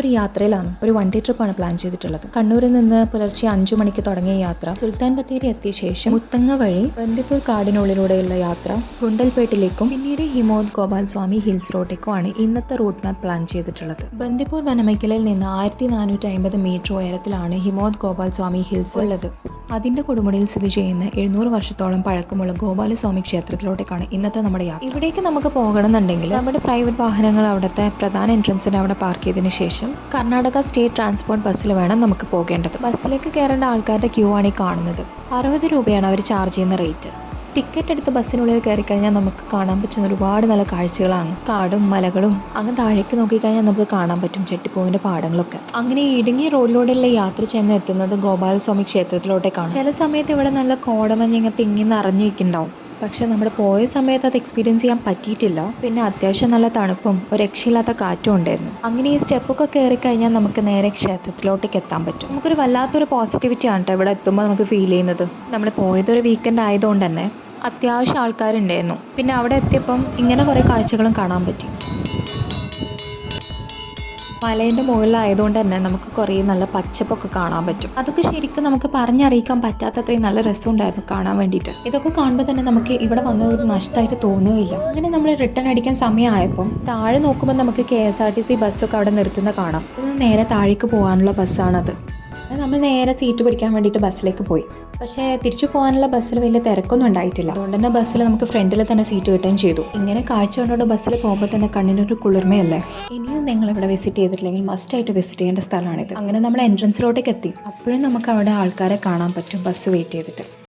നമ്മളൊരു യാത്രയിലാണ്, ഒരു വണ്ടി ട്രിപ്പാണ് പ്ലാൻ ചെയ്തിട്ടുള്ളത്. കണ്ണൂരിൽ നിന്ന് പുലർച്ചെ 5 മണിക്ക് തുടങ്ങിയ യാത്ര സുൽത്താൻ ബത്തേരി എത്തിയ ശേഷം മുത്തങ്ങ വഴി ബന്ദിപ്പൂർ കാടിനുള്ളിലൂടെയുള്ള യാത്ര ഗുണ്ടൽപേട്ടിലേക്കും പിന്നീട് ഹിമോദ് ഗോപാൽ സ്വാമി ഹിൽസ് റോഡിലേക്കുമാണ് ഇന്നത്തെ റൂട്ട് മാപ്പ് പ്ലാൻ ചെയ്തിട്ടുള്ളത്. ബന്ദിപ്പൂർ വനമേഖലയിൽ നിന്ന് 1450 മീറ്റർ ഉയരത്തിലാണ് ഹിമോദ് ഗോപാൽ സ്വാമി ഹിൽസ് ഉള്ളത്. അതിന്റെ കൊടുമുടിയിൽ സ്ഥിതി ചെയ്യുന്ന 700 വർഷത്തോളം പഴക്കമുള്ള ഗോപാലസ്വാമി ക്ഷേത്രത്തിലോട്ടേക്കാണ് ഇന്നത്തെ നമ്മുടെ യാത്ര. ഇവിടേക്ക് നമുക്ക് പോകണമെന്നുണ്ടെങ്കിൽ നമ്മുടെ പ്രൈവറ്റ് വാഹനങ്ങൾ അവിടുത്തെ പ്രധാന എൻട്രൻസിന് അവിടെ പാർക്ക് ചെയ്തതിനു ശേഷം കർണാടക സ്റ്റേറ്റ് ട്രാൻസ്പോർട്ട് ബസ്സിൽ വേണം നമുക്ക് പോകേണ്ടത്. ബസ്സിലേക്ക് കയറേണ്ട ആൾക്കാരുടെ ക്യൂ ആണ് ഈ കാണുന്നത്. 60 രൂപയാണ് അവർ ചാർജ് ചെയ്യുന്ന റേറ്റ്. ടിക്കറ്റ് എടുത്ത് ബസ്സിനുള്ളിൽ കയറി കഴിഞ്ഞാൽ നമുക്ക് കാണാൻ പറ്റുന്ന ഒരുപാട് നല്ല കാഴ്ചകളാണ്. കാടും മലകളും അങ്ങ് താഴേക്ക് നോക്കിക്കഴിഞ്ഞാൽ നമുക്ക് കാണാൻ പറ്റും ചെട്ടിപ്പൂവിന്റെ പാടങ്ങളൊക്കെ. അങ്ങനെ ഇടുങ്ങിയ റോഡിലൂടെയുള്ള യാത്ര ചെന്ന് എത്തുന്നത് ഗോപാലസ്വാമി ക്ഷേത്രത്തിലോട്ടേക്കാണ്. ചില സമയത്ത് ഇവിടെ നല്ല കോടമഞ്ഞ് ഇങ്ങനെ തിങ്ങി നിറഞ്ഞിരിക്കുന്നുണ്ടാവും. പക്ഷെ നമ്മൾ പോയ സമയത്ത് അത് എക്സ്പീരിയൻസ് ചെയ്യാൻ പറ്റിയിട്ടില്ല. പിന്നെ അത്യാവശ്യം നല്ല തണുപ്പും ഒരു രക്ഷയില്ലാത്ത കാറ്റും ഉണ്ടായിരുന്നു. അങ്ങനെ ഈ സ്റ്റെപ്പൊക്കെ കയറി കഴിഞ്ഞാൽ നമുക്ക് നേരെ ക്ഷേത്രത്തിലോട്ടേക്ക് എത്താൻ പറ്റും. നമുക്കൊരു വല്ലാത്തൊരു പോസിറ്റിവിറ്റി ആണ് കേട്ടോ ഇവിടെ എത്തുമ്പോൾ നമുക്ക് ഫീൽ ചെയ്യുന്നത്. നമ്മൾ പോയതൊരു വീക്കെൻഡ് ആയതുകൊണ്ട് തന്നെ അത്യാവശ്യം ആൾക്കാരുണ്ടായിരുന്നു. പിന്നെ അവിടെ എത്തിയപ്പം ഇങ്ങനെ കുറേ കാഴ്ചകളും കാണാൻ പറ്റി. മലേൻ്റെ മുകളിലായതുകൊണ്ട് തന്നെ നമുക്ക് കുറേ നല്ല പച്ചപ്പൊക്കെ കാണാൻ പറ്റും. അതൊക്കെ ശരിക്കും നമുക്ക് പറഞ്ഞറിയിക്കാൻ പറ്റാത്തത്രയും നല്ല രസമുണ്ടായിരുന്നു കാണാൻ വേണ്ടിയിട്ട്. ഇതൊക്കെ കാണുമ്പോൾ തന്നെ നമുക്ക് ഇവിടെ വന്ന ഒരു നഷ്ടമായിട്ട് തോന്നുകയില്ല. അങ്ങനെ നമ്മൾ റിട്ടേൺ അടിക്കാൻ സമയമായപ്പോൾ താഴെ നോക്കുമ്പോൾ നമുക്ക് KSRTC ബസ്സൊക്കെ അവിടെ നിർത്തുന്ന കാണാം. ഇത് നേരെ താഴേക്ക് പോകാനുള്ള ബസ്സാണത്. നമ്മൾ നേരെ സീറ്റ് പിടിക്കാൻ വേണ്ടിയിട്ട് ബസ്സിലേക്ക് പോയി. പക്ഷേ തിരിച്ചു പോകാനുള്ള ബസ്സിൽ വലിയ തിരക്കൊന്നും ഉണ്ടായിട്ടില്ല. അതുകൊണ്ട് തന്നെ ബസ്സിൽ നമുക്ക് ഫ്രണ്ടിൽ തന്നെ സീറ്റ് കിട്ടുകയും ചെയ്തു. ഇങ്ങനെ കാഴ്ച കണ്ടോണ്ട് ബസ്സിൽ പോകുമ്പോൾ തന്നെ കണ്ണിനൊരു കുളിർമയല്ലേ. ഇനിയും നിങ്ങൾ ഇവിടെ വിസിറ്റ് ചെയ്തിട്ടില്ലെങ്കിൽ മസ്റ്റായിട്ട് വിസിറ്റ് ചെയ്യേണ്ട സ്ഥലമാണിത്. അങ്ങനെ നമ്മൾ എൻട്രൻസിലോട്ടേക്ക് എത്തി. അപ്പോഴും നമുക്ക് അവിടെ ആൾക്കാരെ കാണാൻ പറ്റും ബസ് വെയിറ്റ് ചെയ്തിട്ട്.